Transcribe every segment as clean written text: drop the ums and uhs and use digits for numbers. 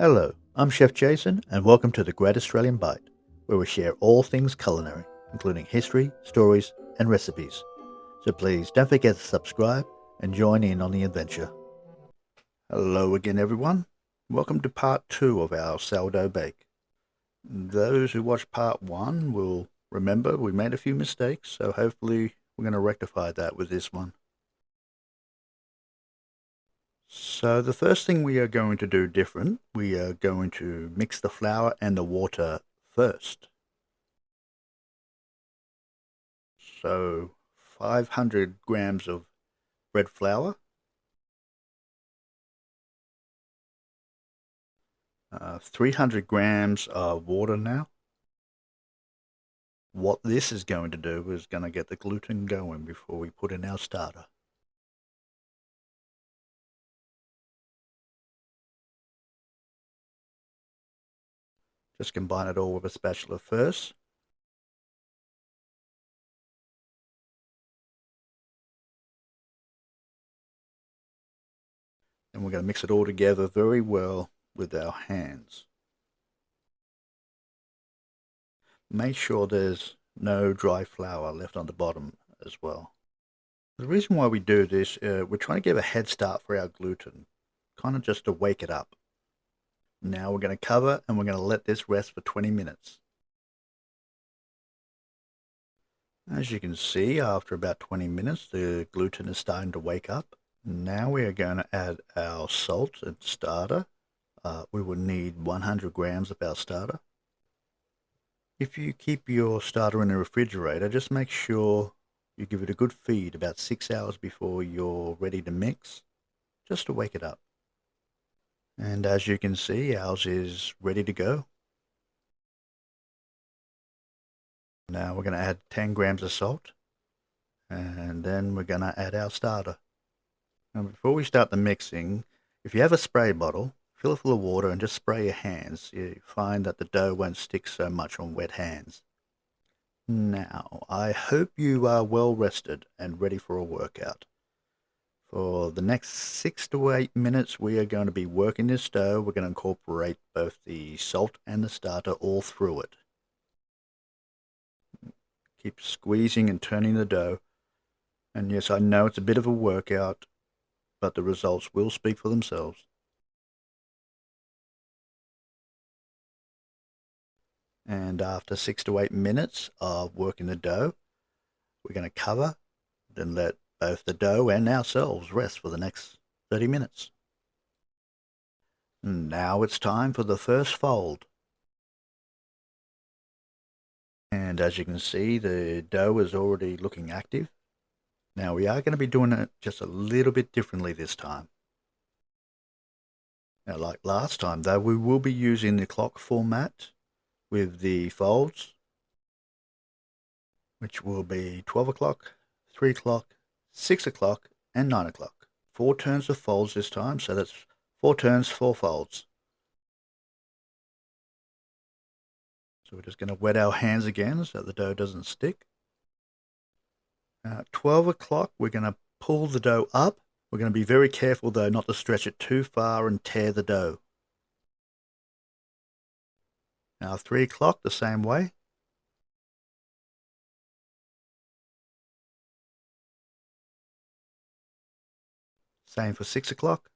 Hello, I'm Chef Jason, and welcome to the Great Australian Bite, where we share all things culinary, including history, stories, and recipes. So please don't forget to subscribe and join in on the adventure. Hello again, everyone. Welcome to part 2 of our sourdough bake. Those who watched part 1 will remember we made a few mistakes, so hopefully we're going to rectify that with this one. So the first thing we are going to do different, we are going to mix the flour and the water first. So 500 grams of bread flour, 300 grams of water now. What this is going to do is going to get the gluten going before we put in our starter. Just combine it all with a spatula first. And we're going to mix it all together very well with our hands. Make sure there's no dry flour left on the bottom as well. The reason why we do this, we're trying to give a head start for our gluten, kind of just to wake it up. Now we're going to cover and we're going to let this rest for 20 minutes. As you can see, after about 20 minutes, the gluten is starting to wake up. Now we are going to add our salt and starter. We will need 100 grams of our starter. If you keep your starter in the refrigerator, just make sure you give it a good feed about 6 hours before you're ready to mix, just to wake it up. And as you can see, ours is ready to go. Now we're going to add 10 grams of salt, and then we're going to add our starter. Now before we start the mixing, if you have a spray bottle, fill it full of water and just spray your hands. You find that the dough won't stick so much on wet hands. Now, I hope you are well rested and ready for a workout. For the next 6 to 8 minutes, we are going to be working this dough. We're going to incorporate both the salt and the starter all through it. Keep squeezing and turning the dough. And yes, I know it's a bit of a workout, but the results will speak for themselves. And after 6 to 8 minutes of working the dough, we're going to cover, then let both the dough and ourselves rest for the next 30 minutes. Now it's time for the first fold. And as you can see, the dough is already looking active. Now we are going to be doing it just a little bit differently this time. Now, like last time though, we will be using the clock format with the folds, which will be 12 o'clock, 3 o'clock, 6 o'clock, and 9 o'clock. 4 turns of folds this time, so that's 4 turns, 4 folds. So we're just going to wet our hands again so the dough doesn't stick. At 12 o'clock, we're going to pull the dough up. We're going to be very careful though not to stretch it too far and tear the dough. Now 3 o'clock, the same way. Same for 6 o'clock.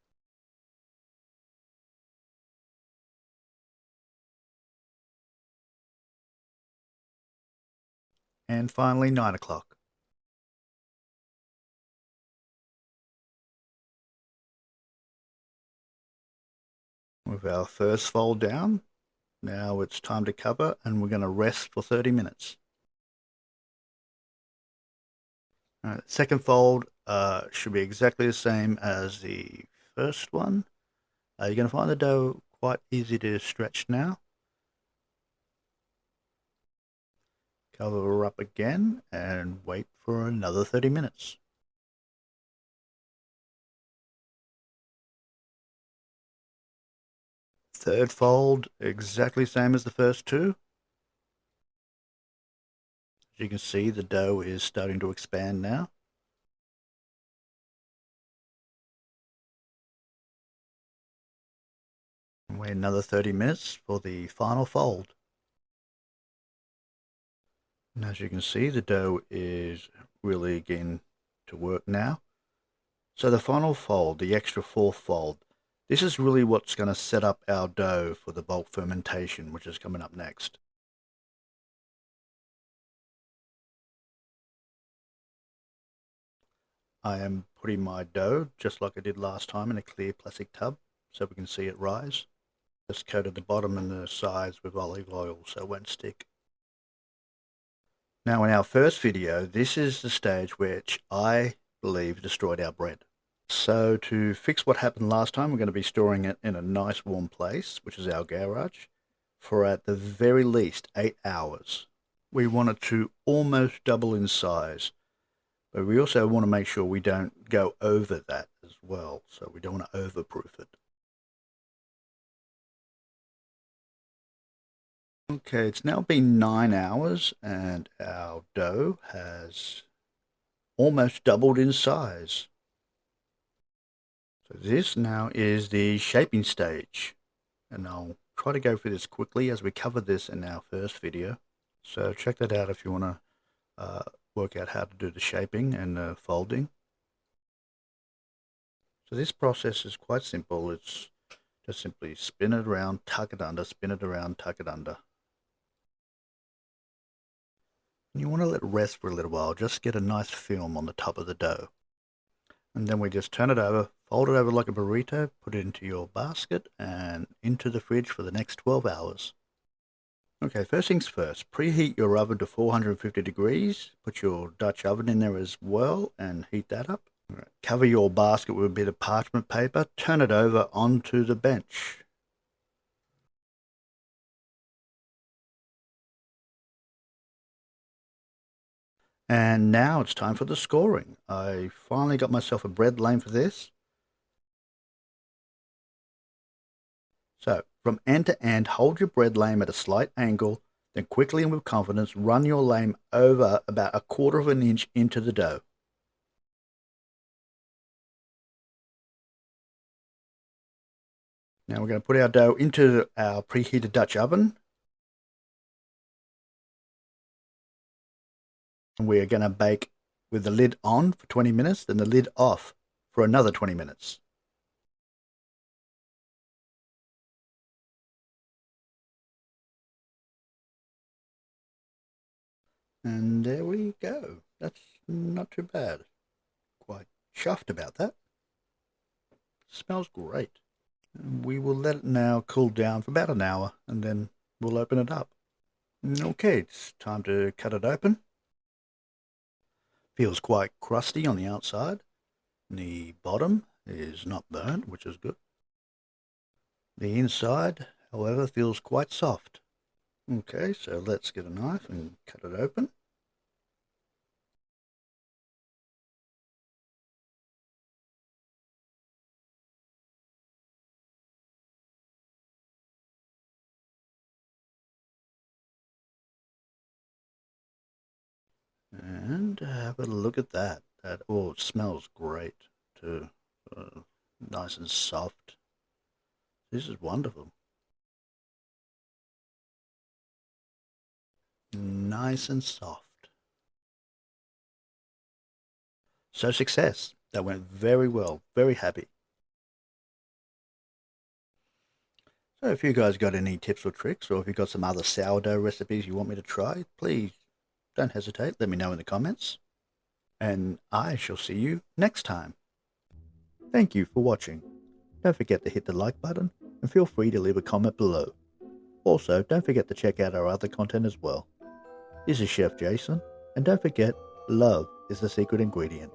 And finally 9 o'clock. With our first fold down, now it's time to cover and we're going to rest for 30 minutes. Second fold should be exactly the same as the first one. You're going to find the dough quite easy to stretch now. Cover up again and wait for another 30 minutes. Third fold, exactly same as the first two. As you can see, the dough is starting to expand now. Wait another 30 minutes for the final fold. And as you can see, the dough is really getting to work now. So the final fold, the extra fourth fold, this is really what's going to set up our dough for the bulk fermentation, which is coming up next. I am putting my dough, just like I did last time, in a clear plastic tub so we can see it rise. Just coated the bottom and the sides with olive oil so it won't stick. Now in our first video, this is the stage which I believe destroyed our bread. So to fix what happened last time, we're going to be storing it in a nice warm place, which is our garage, for at the very least 8 hours. We want it to almost double in size, but we also want to make sure we don't go over that as well, so we don't want to overproof it. Okay, it's now been 9 hours and our dough has almost doubled in size. So this now is the shaping stage, and I'll try to go through this quickly as we covered this in our first video. So check that out if you want to work out how to do the shaping and the folding. So this process is quite simple. It's just simply spin it around, tuck it under, spin it around, tuck it under. And you want to let it rest for a little while, just get a nice film on the top of the dough. And then we just turn it over, fold it over like a burrito, put it into your basket and into the fridge for the next 12 hours. Okay, first things first, preheat your oven to 450 degrees. Put your Dutch oven in there as well and heat that up. Right. Cover your basket with a bit of parchment paper, turn it over onto the bench. And now it's time for the scoring. I finally got myself a bread lane for this. So, from end to end, hold your bread lame at a slight angle, then quickly and with confidence run your lame over about 1/4 of an inch into the dough. Now we're going to put our dough into our preheated Dutch oven. And we are going to bake with the lid on for 20 minutes, then the lid off for another 20 minutes. And there we go. That's not too bad. Quite chuffed about that. Smells great. And we will let it now cool down for about an hour and then we'll open it up. Okay, it's time to cut it open. Feels quite crusty on the outside. The bottom is not burnt, which is good. The inside, however, feels quite soft. Okay, so let's get a knife and cut it open. And have a look at that. Oh, it smells great too. Nice and soft. This is wonderful. Nice and soft. So success. That went very well. Very happy. So if you guys got any tips or tricks, or if you've got some other sourdough recipes you want me to try, please don't hesitate. Let me know in the comments. And I shall see you next time. Thank you for watching. Don't forget to hit the like button and feel free to leave a comment below. Also, don't forget to check out our other content as well. This is Chef Jason, and don't forget, love is the secret ingredient.